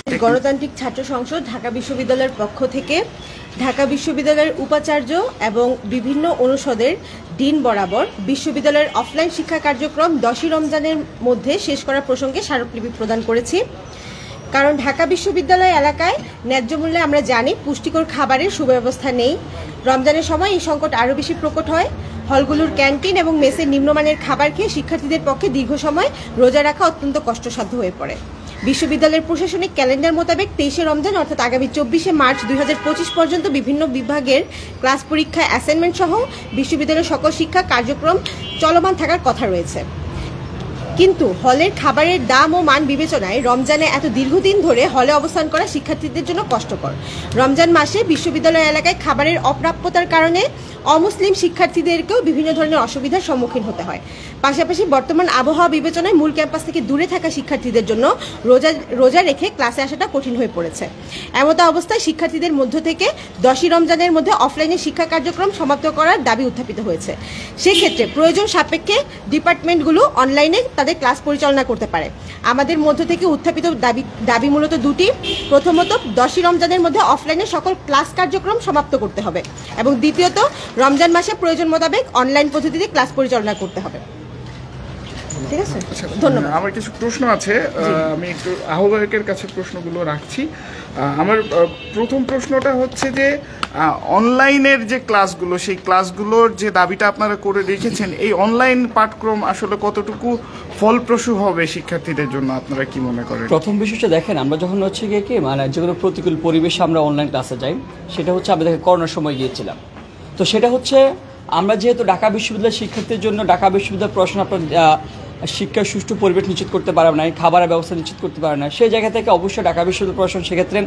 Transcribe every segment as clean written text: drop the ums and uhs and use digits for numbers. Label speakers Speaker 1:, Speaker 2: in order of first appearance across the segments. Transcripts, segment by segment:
Speaker 1: গণতান্ত্রিক ছাত্র সংসদ ঢাকা বিশ্ববিদ্যালয়ের পক্ষ থেকে ঢাকা বিশ্ববিদ্যালয়ের উপাচার্য এবং বিভিন্ন অনুষদের ডিন বরাবর বিশ্ববিদ্যালয়ের অফলাইন শিক্ষা কার্যক্রম 10ই রমজানের মধ্যে শেষ করার প্রসঙ্গে স্মারকলিপি প্রদান করেছি। কারণ ঢাকা বিশ্ববিদ্যালয় এলাকায় ন্যায্য মূল্যে আমরা জানি পুষ্টিকর খাবারের সুব্যবস্থা নেই। রমজানের সময় এই সংকট আরও বেশি প্রকট হয়। হলগুলোর ক্যান্টিন এবং মেসের নিম্নমানের খাবার খেয়ে শিক্ষার্থীদের পক্ষে দীর্ঘ সময় রোজা রাখা অত্যন্ত কষ্টসাধ্য হয়ে পড়ে। বিশ্ববিদ্যালয়ের প্রশাসনিক ক্যালেন্ডার মোতাবেক 23শে রমজান অর্থাৎ আগামী 24শে মার্চ 2025 পর্যন্ত বিভিন্ন বিভাগের ক্লাস পরীক্ষা অ্যাসাইনমেন্ট সহ বিশ্ববিদ্যালয়ের সকল শিক্ষা কার্যক্রম চলমান থাকার কথা রয়েছে। কিন্তু হলের খাবারের দাম ও মান বিবেচনায় রমজানে এত দীর্ঘদিন ধরে হলে অবস্থান করা শিক্ষার্থীদের জন্য কষ্টকর। রমজান মাসে বিশ্ববিদ্যালয় এলাকায় খাবারের অপ্রাপ্যতার কারণে অমুসলিম শিক্ষার্থীদেরকেও বিভিন্ন ধরনের অসুবিধার সম্মুখীন হতে হয়। পাশাপাশি বর্তমান আবহাওয়া বিবেচনায় মূল ক্যাম্পাস থেকে দূরে থাকা শিক্ষার্থীদের জন্য রোজা রেখে ক্লাসে আসাটা কঠিন হয়ে পড়েছে। এমত অবস্থায় শিক্ষার্থীদের মধ্য থেকে 10ই রমজানের মধ্যে অফলাইনে শিক্ষা কার্যক্রম সমাপ্ত করার দাবি উত্থাপিত হয়েছে। সেক্ষেত্রে প্রয়োজন সাপেক্ষে ডিপার্টমেন্টগুলো অনলাইনে তাদের ক্লাস পরিচালনা করতে পারে। আমাদের মধ্য থেকে উত্থাপিত দাবি মূলত দুটি। প্রথমত, 10ই রমজানের মধ্যে অফলাইনে সকল ক্লাস কার্যক্রম সমাপ্ত করতে হবে এবং দ্বিতীয়ত, রমজান মাসে প্রয়োজন মোতাবেক অনলাইন পদ্ধতিতে ক্লাস পরিচালনা করতে হবে। ঠিক আছে, ধন্যবাদ।
Speaker 2: আমার কিছু প্রশ্ন আছে, আমি একটু আহ্বায়কের কাছে প্রশ্নগুলো রাখছি। আমার প্রথম প্রশ্নটা হচ্ছে যে অনলাইনের যে ক্লাসগুলো, সেই ক্লাসগুলোর যে দাবিটা আপনারা করে রেখেছেন, এই অনলাইন পাঠক্রম আসলে কতটুকু ফলপ্রসূ হবে শিক্ষার্থীদের জন্য, আপনারা কি মনে করেন?
Speaker 3: প্রথম বিষয়টা দেখেন, আমরা যখন হচ্ছে গিয়ে কি মানে যেগুলো প্রতিকূল পরিবেশে আমরা অনলাইন ক্লাসে যাই, সেটা হচ্ছে আমাদের করোনার সময় গিয়েছিলাম। তো সেটা হচ্ছে আমরা যেহেতু ঢাকা বিশ্ববিদ্যালয়ের শিক্ষার্থীর জন্য ঢাকা বিশ্ববিদ্যালয় প্রশ্ন শিক্ষার সুষ্ঠু পরিবেশ নিশ্চিত করতে পারে না, খাবারের ব্যবস্থা নিশ্চিত করতে পারে না, সেই জায়গা থেকে অবশ্যই ঢাকা বিশ্ববিদ্যালয় প্রশাসন সেক্ষেত্রে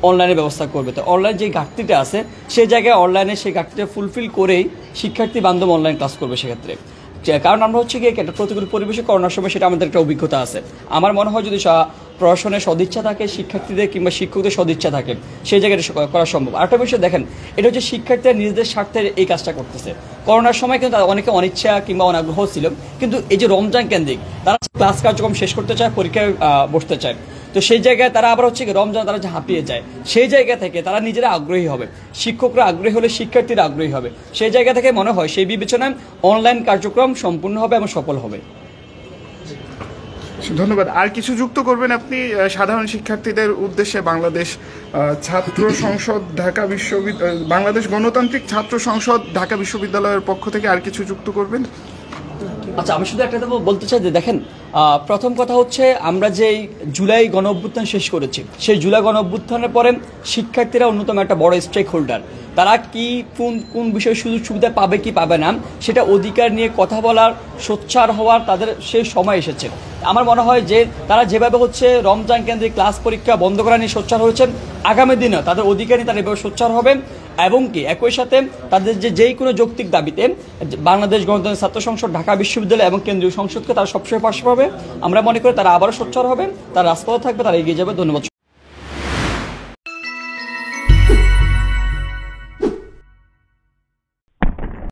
Speaker 3: অনলাইনের ব্যবস্থা করবে। তো অনলাইন যে ঘাটতিটা আছে সেই জায়গায় অনলাইনে সেই ঘাটতিটা ফুলফিল করেই শিক্ষার্থী বান্ধব অনলাইন ক্লাস করবে সেক্ষেত্রে। কারণ আমরা হচ্ছে গিয়ে একটা প্রতিকূল পরিবেশে করোনার সময় সেটা আমাদের একটা অভিজ্ঞতা আছে। আমার মনে হয় যদি প্রশাসনের সদিচ্ছা থাকে, শিক্ষার্থীদের কিংবা শিক্ষকদের সদিচ্ছা থাকে, সেই জায়গায় করা সম্ভব। আরেকটা বিষয় দেখেন, এটা হচ্ছে শিক্ষার্থীরা নিজেদের স্বার্থে এই কাজটা করতেছে। করোনার সময় কিন্তু অনেকে অনিচ্ছা কিংবা অনাগ্রহ ছিল, কিন্তু এই যে রমজান কেন্দ্রিক তারা ক্লাস কার্যক্রম শেষ করতে চায়, পরীক্ষায় বসতে চায়। তো সেই জায়গায় তারা আবার হচ্ছে রমজান তারা যে হাঁপিয়ে যায়, সেই জায়গা থেকে তারা নিজেরা আগ্রহী হবে, শিক্ষকরা আগ্রহী হলে শিক্ষার্থীরা আগ্রহী হবে। সেই জায়গা থেকে মনে হয় সেই বিবেচনায় অনলাইন কার্যক্রম সম্পূর্ণ হবে এবং সফল হবে।
Speaker 2: ধন্যবাদ। আর কিছু যুক্ত করবেন আপনি সাধারণ শিক্ষার্থীদের উদ্দেশ্যে? বাংলাদেশ ছাত্র সংসদ ঢাকা বিশ্ববিদ্যালয়, বাংলাদেশ গণতান্ত্রিক ছাত্র সংসদ ঢাকা বিশ্ববিদ্যালয়ের পক্ষ থেকে আর কিছু যুক্ত করবেন?
Speaker 3: আচ্ছা, আমি শুধু একটা বলতে চাই যে দেখেন, প্রথম কথা হচ্ছে আমরা যেই জুলাই গণ অভ্যুত্থান শেষ করেছি, সেই জুলাই গণ অভ্যুত্থানের পরে শিক্ষার্থীরা অন্যতম একটা বড় স্টেক হোল্ডার। তারা কি কোন বিষয়ে সুযোগ সুবিধা পাবে কি পাবে না, সেটা অধিকার নিয়ে কথা বলার, সোচ্চার হওয়ার তাদের সেই সময় এসেছে। আমার মনে হয় যে তারা যেভাবে হচ্ছে রমজান কেন্দ্রিক ক্লাস পরীক্ষা বন্ধ করা নিয়ে সোচ্চার হয়েছেন, আগামী দিনে তাদের অধিকার নিয়ে তারা এভাবে সোচ্চার হবে এবং কি একই সাথে তাদের যেই কোনো যৌক্তিক দাবিতে বাংলাদেশ গণতান্ত্রিক ছাত্র সংসদ ঢাকা বিশ্ববিদ্যালয় এবং কেন্দ্রীয় সংসদকে তারা সবসময় পাশে পাবে। আমরা মনে করি তারা আবারও সোচ্চার হবে, তারা রাজপথে থাকবে, তারা এগিয়ে যাবে। ধন্যবাদ।